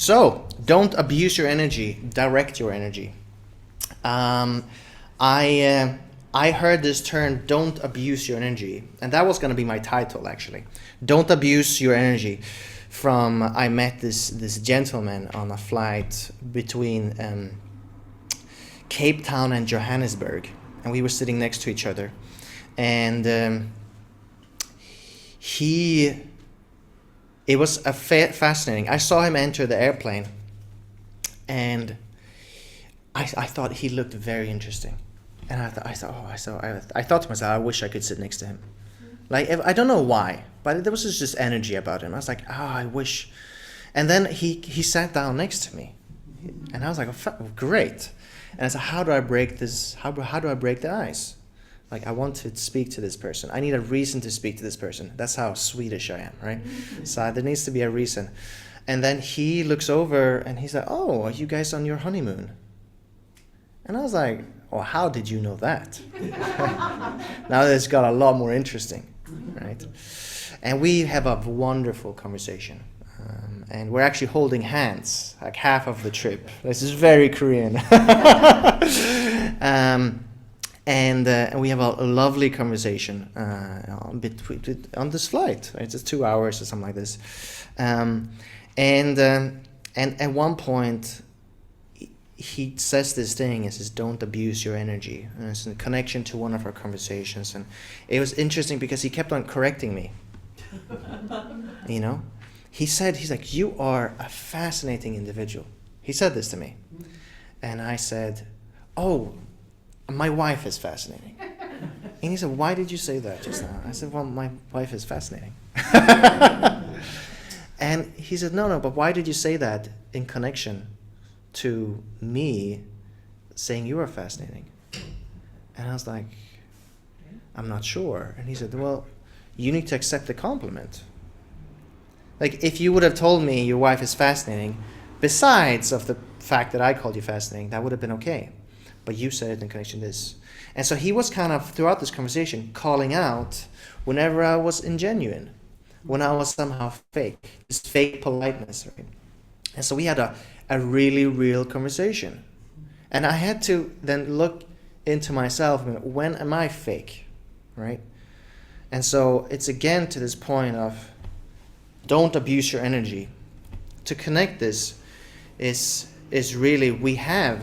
So, don't abuse your energy, direct your energy. Um, I heard this term, don't abuse your energy, and that was going to be my title actually. Don't abuse your energy. I met this gentleman on a flight between Cape Town and Johannesburg, and we were sitting next to each other, and it was fascinating. I saw him enter the airplane, and I thought he looked very interesting, and I thought to myself, I wish I could sit next to him. Like, I don't know why, but there was just energy about him. I was like, I wish. And then he sat down next to me, and I was like, great. And I said, how do I break this? How do I break the ice? Like, I want to speak to this person. I need a reason to speak to this person. That's how Swedish I am, right? So there needs to be a reason. And then he looks over and he's like, oh, are you guys on your honeymoon? And I was like, oh, how did you know that? Now it's got a lot more interesting, right? And we have a wonderful conversation. And we're actually holding hands, like half of the trip. This is very Korean. And we have a lovely conversation on this flight. Right? It's 2 hours or something like this. And at one point, he says this thing. He says, "Don't abuse your energy." And it's in connection to one of our conversations, and it was interesting because he kept on correcting me. You know, he's like, "You are a fascinating individual." He said this to me, and I said, "Oh, my wife is fascinating." And he said, "Why did you say that just now?" I said, "Well, my wife is fascinating." And he said, no, but why did you say that in connection to me saying you are fascinating? And I was like, I'm not sure. And he said, well, you need to accept the compliment. Like, if you would have told me your wife is fascinating, besides of the fact that I called you fascinating, that would have been okay. But you said it in connection to this. And so he was kind of, throughout this conversation, calling out whenever I was ingenuine, when I was somehow fake, this fake politeness, right? And so we had a really real conversation. And I had to then look into myself, when am I fake, right? And so it's again to this point of don't abuse your energy. To connect this is really, we have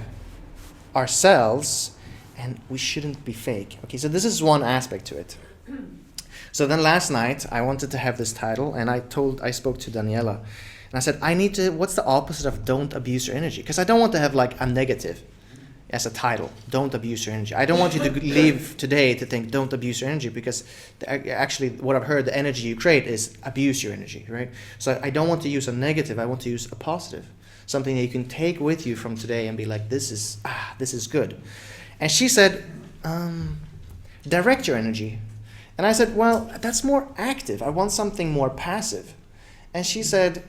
ourselves and we shouldn't be fake. Okay, so this is one aspect to it. So then last night I wanted to have this title, and I spoke to Daniela, and I said, what's the opposite of don't abuse your energy? Because I don't want to have like a negative as a title, don't abuse your energy. I don't want you to leave today to think don't abuse your energy, because actually what I've heard, the energy you create is abuse your energy, right? So I don't want to use a negative, I want to use a positive. Something that you can take with you from today and be like, this is good. And she said, direct your energy. And I said, well, that's more active. I want something more passive. And she said,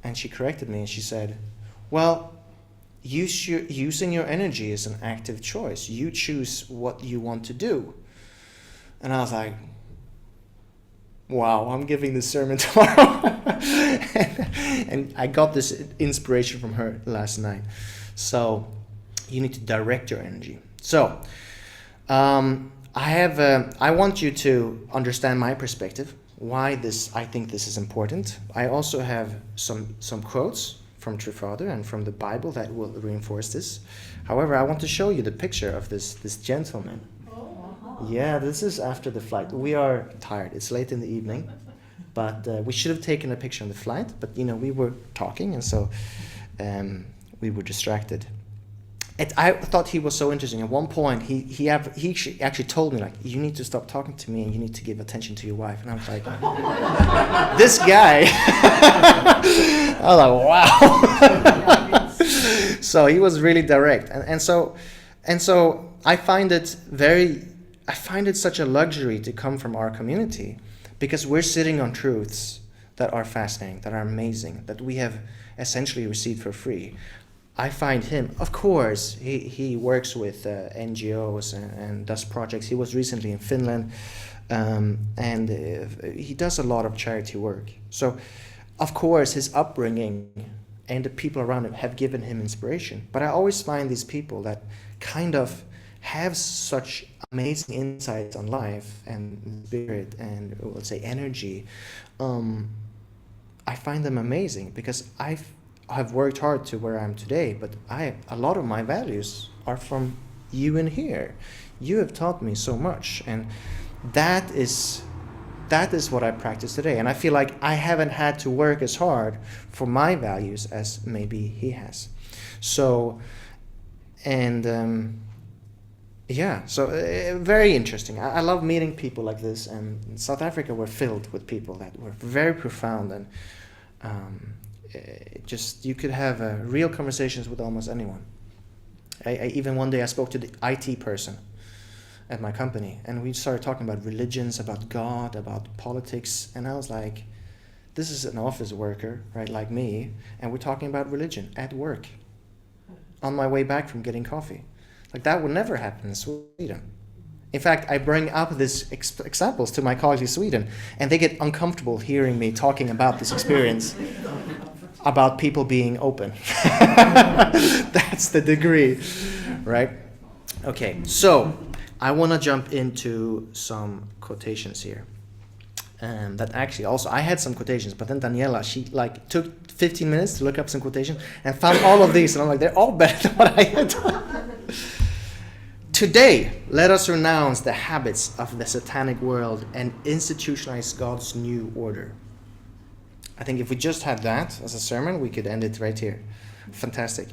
and she corrected me, and she said, well, using your energy is an active choice. You choose what you want to do. And I was like, wow, I'm giving this sermon tomorrow. And I got this inspiration from her last night. So you need to direct your energy. So I want you to understand my perspective, why I think this is important. I also have some quotes from True Father and from the Bible that will reinforce this. However, I want to show you the picture of this gentleman. Yeah, this is after the flight. We are tired. It's late in the evening, but we should have taken a picture on the flight. But we were talking, and so we were distracted. I thought he was so interesting. At one point, he actually told me, like, you need to stop talking to me and you need to give attention to your wife. And I was like, this guy. I was like, wow. So he was really direct, and so I find it such a luxury to come from our community, because we're sitting on truths that are fascinating, that are amazing, that we have essentially received for free. I find him, of course, he works with NGOs and does projects. He was recently in Finland, and he does a lot of charity work. So, of course, his upbringing and the people around him have given him inspiration. But I always find these people that kind of have such amazing insights on life and spirit and, let's say, energy. I find them amazing because I've worked hard to where I am today, but a lot of my values are from you in here. You have taught me so much, and that is what I practice today. And I feel like I haven't had to work as hard for my values as maybe he has. So, and very interesting. I love meeting people like this, and in South Africa we're filled with people that were very profound, and just you could have real conversations with almost anyone. I even one day I spoke to the IT person at my company, and we started talking about religions, about God, about politics, and I was like, this is an office worker, right, like me, and we're talking about religion at work on my way back from getting coffee. Like, that would never happen in Sweden. In fact, I bring up these examples to my colleagues in Sweden, and they get uncomfortable hearing me talking about this experience, about people being open. That's the degree, right? Okay, so I want to jump into some quotations here. That actually also, I had some quotations, but then Daniela, she took 15 minutes to look up some quotations and found all of these, and I'm like, they're all better than what I had done. Today, let us renounce the habits of the satanic world and institutionalize God's new order. I think if we just had that as a sermon, we could end it right here. Fantastic.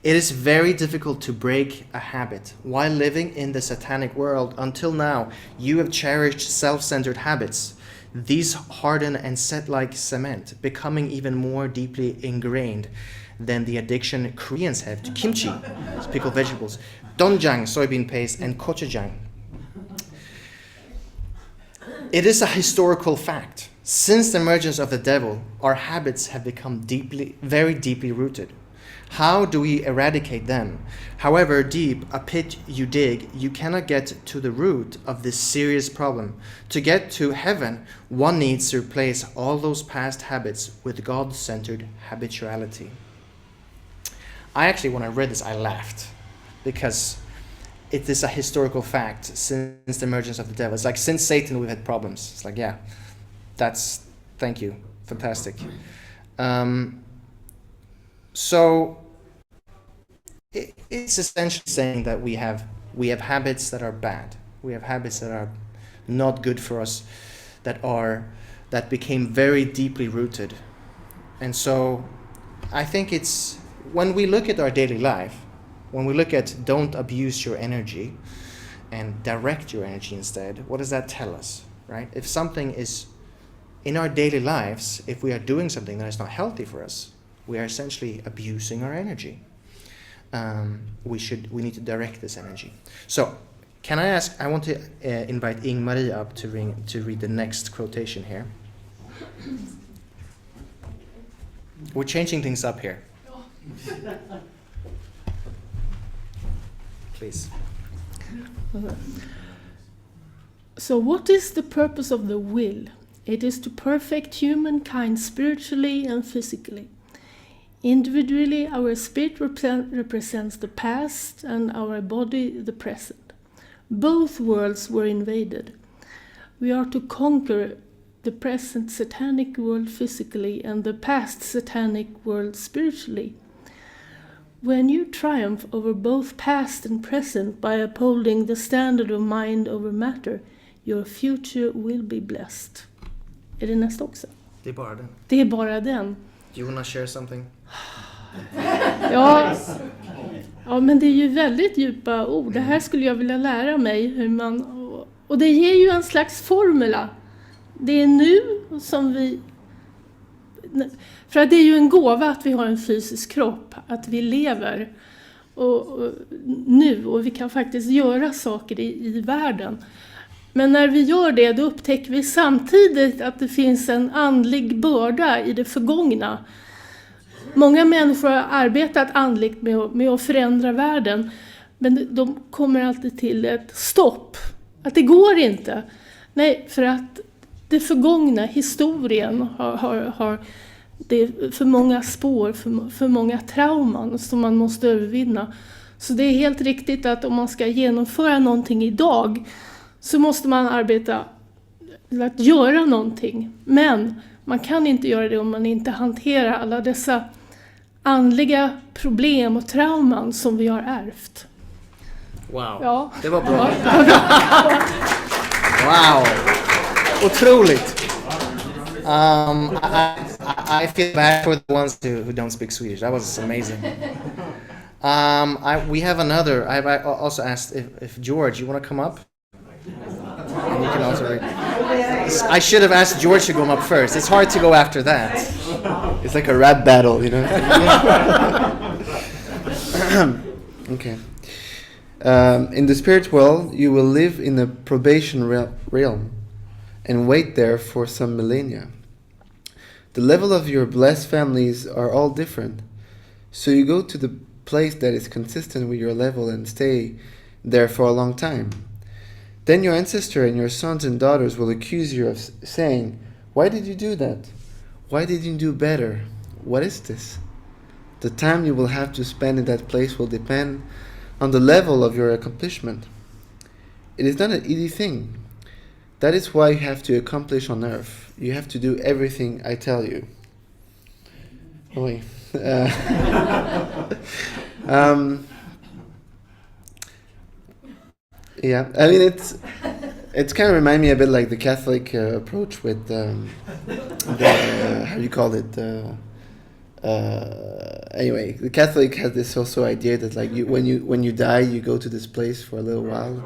It is very difficult to break a habit. While living in the satanic world, until now, you have cherished self-centered habits. These harden and set like cement, becoming even more deeply ingrained than the addiction Koreans have to kimchi, pickled vegetables, doenjang, soybean paste, and gochujang. It is a historical fact. Since the emergence of the devil, our habits have become very deeply rooted. How do we eradicate them? However deep a pit you dig, you cannot get to the root of this serious problem. To get to heaven, one needs to replace all those past habits with God-centered habituality. I actually, when I read this, I laughed, because it is a historical fact since the emergence of the devil. It's like, since Satan, we've had problems. It's like, yeah, thank you, fantastic. So it's essentially saying that we have habits that are bad. We have habits that are not good for us, that became very deeply rooted. And so I think it's, when we look at our daily life, when we look at don't abuse your energy and direct your energy instead, what does that tell us, right? If something is in our daily lives, if we are doing something that is not healthy for us, we are essentially abusing our energy. We need to direct this energy. So, can I ask? I want to invite Ing-Marie up to read the next quotation here. We're changing things up here. Please. So, what is the purpose of the will? It is to perfect humankind spiritually and physically. Individually, our spirit represents the past and our body the present. Both worlds were invaded. We are to conquer the present satanic world physically and the past satanic world spiritually. When you triumph over both past and present by upholding the standard of mind over matter, your future will be blessed. Är det nästa också? Det är bara den. Det är bara den. Do you wanna share something? Ja, men det är ju väldigt djupa ord. Det här skulle jag vilja lära mig hur man... Och det ger ju en slags formula. Det är nu som vi... För att det är ju en gåva att vi har en fysisk kropp. Att vi lever och nu. Och vi kan faktiskt göra saker i världen. Men när vi gör det, då upptäcker vi samtidigt att det finns en andlig börda i det förgångna. Många människor har arbetat andligt med att förändra världen. Men de kommer alltid till ett stopp. Att det går inte. Nej, för att det förgångna, historien, har Det är för många spår, för många trauman som man måste övervinna. Så det är helt riktigt att om man ska genomföra någonting idag så måste man arbeta till att göra någonting. Men man kan inte göra det om man inte hanterar alla dessa andliga problem och trauman som vi har ärvt. Wow, Ja. det var bra. Wow, otroligt. I feel bad for the ones who don't speak Swedish. That was amazing. We have another. I also asked if George, you want to come up? And you can also read. I should have asked George to go up first. It's hard to go after that. It's like a rap battle, you know. Okay. In the spirit world, you will live in a probation realm and wait there for some millennia. The level of your blessed families are all different, so you go to the place that is consistent with your level and stay there for a long time. Then your ancestor and your sons and daughters will accuse you of saying, "Why did you do that? Why did you do better? What is this?" The time you will have to spend in that place will depend on the level of your accomplishment. It is not an easy thing. That is why you have to accomplish on earth. You have to do everything I tell you. Yeah, I mean it's kind of remind me a bit like the Catholic approach with the how do you call it? Anyway, the Catholic has this also idea that like when you die you go to this place for a little while.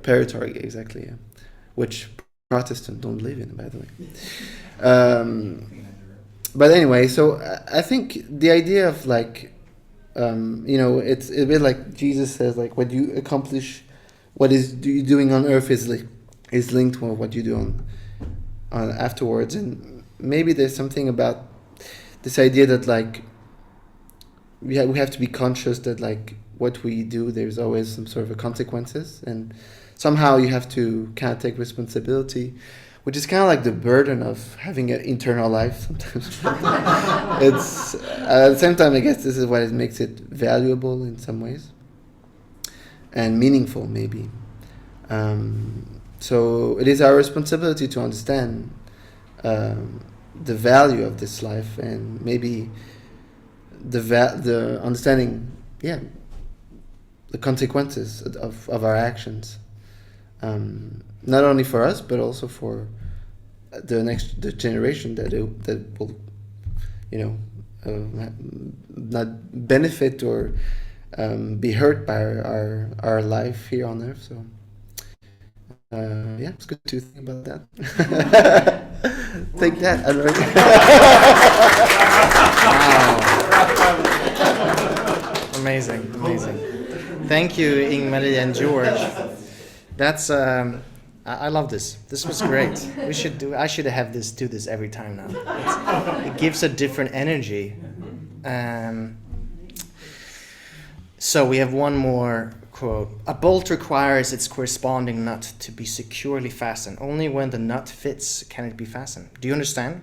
Purgatory, exactly. Yeah, which Protestants don't believe in, by the way. But anyway, so I think the idea of like, it's a bit like Jesus says, like what you accomplish, what is you doing on earth is linked to what you do on afterwards, and maybe there's something about this idea that like we have to be conscious that like what we do, there's always some sort of consequences, and somehow you have to kind of take responsibility, which is kind of like the burden of having an internal life sometimes. It's at the same time, I guess this is what makes it valuable in some ways and meaningful maybe. So it is our responsibility to understand the value of this life, and maybe the understanding, the consequences of our actions. Not only for us, but also for the generation that will, not benefit or be hurt by our life here on earth. So, it's good to think about that. Take that. Wow. Amazing. Thank you, Ingmarie and George. That's I love this. This was great. I should have do this every time now. It gives a different energy. So we have one more quote. A bolt requires its corresponding nut to be securely fastened. Only when the nut fits can it be fastened. Do you understand?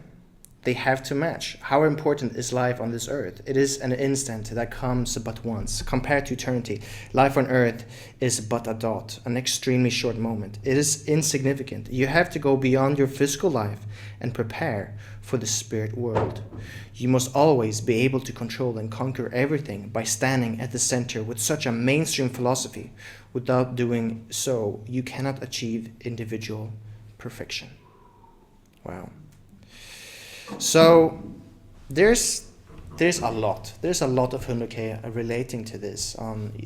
They have to match. How important is life on this earth? It is an instant that comes but once. Compared to eternity, life on earth is but a dot, an extremely short moment. It is insignificant. You have to go beyond your physical life and prepare for the spirit world. You must always be able to control and conquer everything by standing at the center with such a mainstream philosophy. Without doing so, you cannot achieve individual perfection. Wow. So there's a lot of Hunduke relating to this,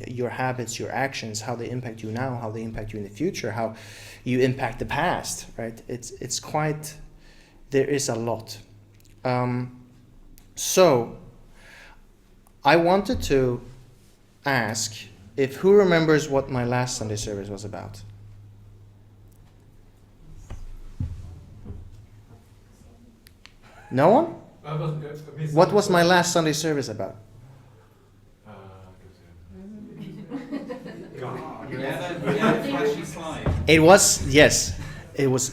your habits, your actions, how they impact you now, how they impact you in the future, how you impact the past, right? It's quite, there is a lot. So I wanted to ask if who remembers what my last Sunday service was about? No one? What was my last Sunday service about? It was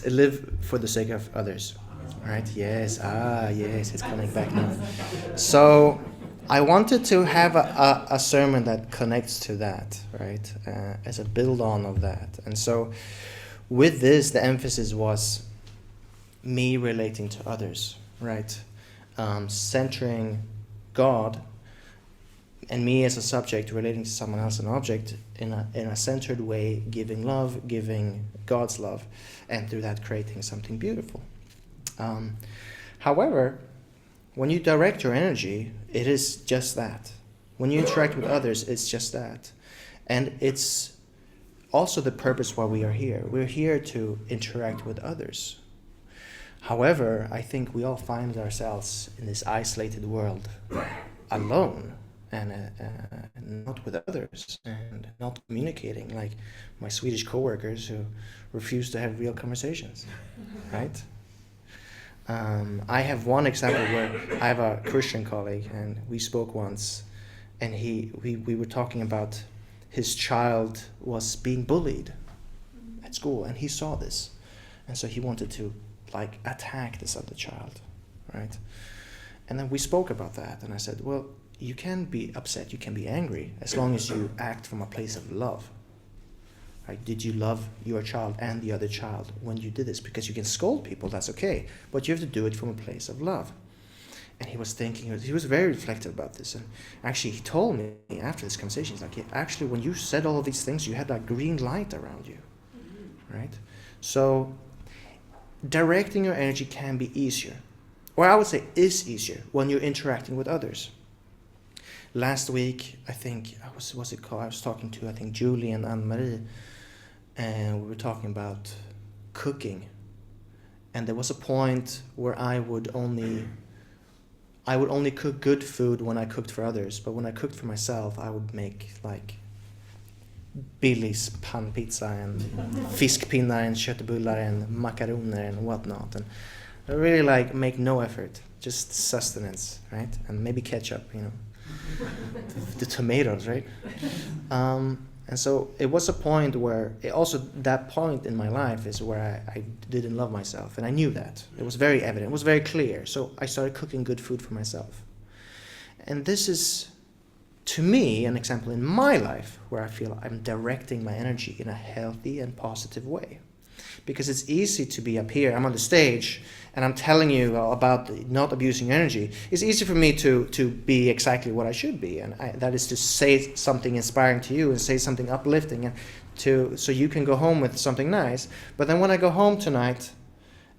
live for the sake of others. Right? Yes. Yes. It's coming back now. So I wanted to have a sermon that connects to that, right? As a build on of that. And so with this, the emphasis was me relating to others, right? Centering God and me as a subject relating to someone else, an object, in a centered way, giving love, giving God's love, and through that creating something beautiful. However, when you direct your energy, it is just that. When you interact with others, it's just that. And it's also the purpose why we are here. We're here to interact with others. However, I think we all find ourselves in this isolated world, alone, and not with others, and not communicating, like my Swedish coworkers who refuse to have real conversations, right? I have one example where I have a Christian colleague, and we spoke once, and we were talking about his child was being bullied at school, and he saw this, and so he wanted to attack this other child, right? And then we spoke about that, and I said, well, you can be upset, you can be angry, as long as you act from a place of love. Right? Did you love your child and the other child when you did this? Because you can scold people, that's okay, but you have to do it from a place of love. And he was thinking, he was very reflective about this, and actually he told me after this conversation, he's like, yeah, actually when you said all of these things, you had that green light around you, right? So directing your energy can be easier, or I would say is easier, when you're interacting with others. Last week, I think, I was talking to, Julie and Anne-Marie, and we were talking about cooking. And there was a point where I would only cook good food when I cooked for others, but when I cooked for myself, I would make Billys pannpizza and fiskpinnar and köttbullar and makaroner and whatnot, and I really make no effort, just sustenance, right? And maybe ketchup, the tomatoes, right? And so it was a point where, that point in my life is where I didn't love myself, and I knew that. It was very evident, it was very clear, so I started cooking good food for myself. And this is, to me, an example in my life where I feel I'm directing my energy in a healthy and positive way. Because it's easy to be up here, I'm on the stage, and I'm telling you about not abusing energy. It's easy for me to be exactly what I should be, and that is to say something inspiring to you and say something uplifting, and so you can go home with something nice. But then when I go home tonight,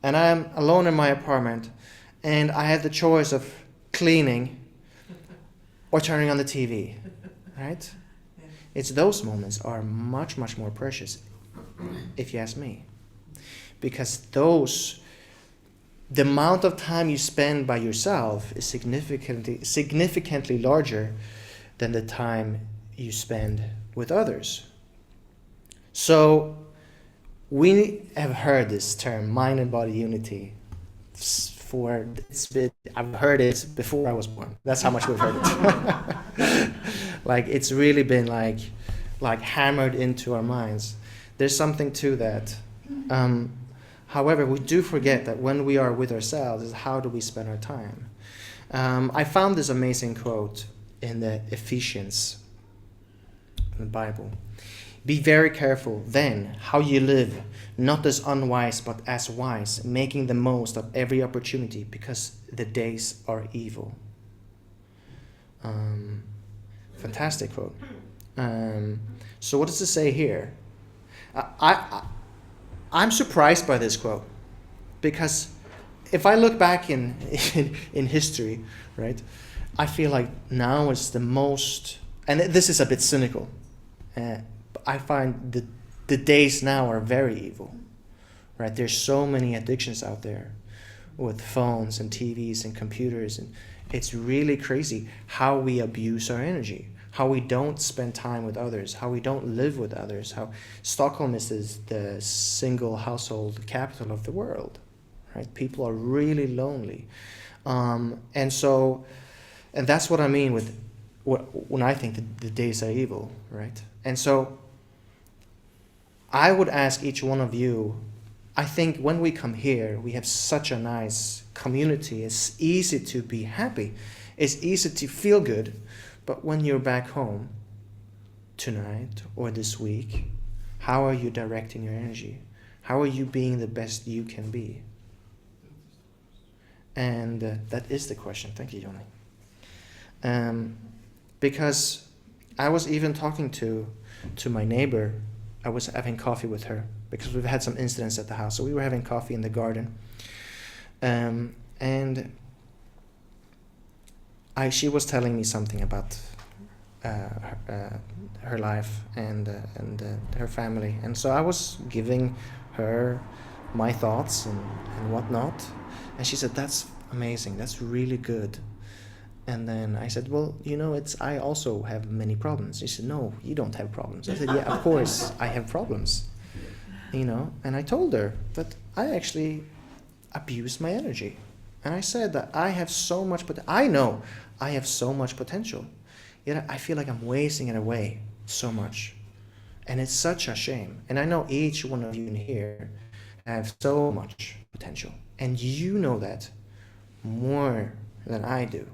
and I'm alone in my apartment, and I have the choice of cleaning or turning on the TV, right? It's those moments are much, much more precious, if you ask me. Because the amount of time you spend by yourself is significantly larger than the time you spend with others. So we have heard this term, mind and body unity, I've heard it before I was born. That's how much we've heard it. It's really been hammered into our minds. There's something to that. However, we do forget that when we are with ourselves, is how do we spend our time? I found this amazing quote in the Ephesians, in the Bible. Be very careful then how you live, not as unwise but as wise, making the most of every opportunity, because the days are evil. Fantastic quote. So what does it say here? I'm surprised by this quote, because if I look back in history, right, I feel like now is the most, and this is a bit cynical, I find the days now are very evil, right? There's so many addictions out there with phones and TVs and computers, and it's really crazy how we abuse our energy, how we don't spend time with others, how we don't live with others, how Stockholm is the single household capital of the world, right? People are really lonely. And that's what I mean with when I think the days are evil, right? And so I would ask each one of you I think when we come here, we have such a nice community. It's easy to be happy. It's easy to feel good. But when you're back home tonight or this week, how are you directing your energy? How are you being the best you can be? And that is the question. Thank you, Joni. Because I was even talking to my neighbor. I was having coffee with her because we've had some incidents at the house. So we were having coffee in the garden. And she was telling me something about her life and her family. And so I was giving her my thoughts and whatnot. And she said, "That's amazing. That's really good." And then I said, "Well, I also have many problems." She said, "No, you don't have problems." I said, "Yeah, of course I have problems." And I told her that I actually abuse my energy. And I said that I have so much, but I know I have so much potential. Yet I feel like I'm wasting it away so much. And it's such a shame. And I know each one of you in here have so much potential. And you know that more than I do,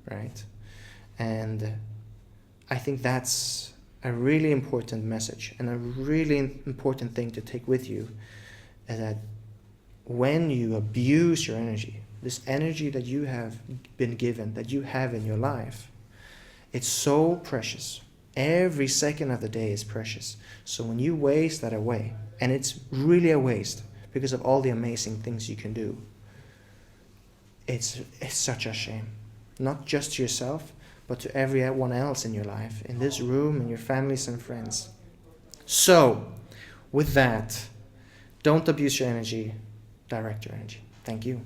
right? And I think that's a really important message and a really important thing to take with you, is that when you abuse your energy, this energy that you have been given, that you have in your life, it's so precious. Every second of the day is precious. So when you waste that away, and it's really a waste because of all the amazing things you can do, it's such a shame. Not just to yourself, but to everyone else in your life, in this room, and your families and friends. So, with that, don't abuse your energy, direct your energy. Thank you.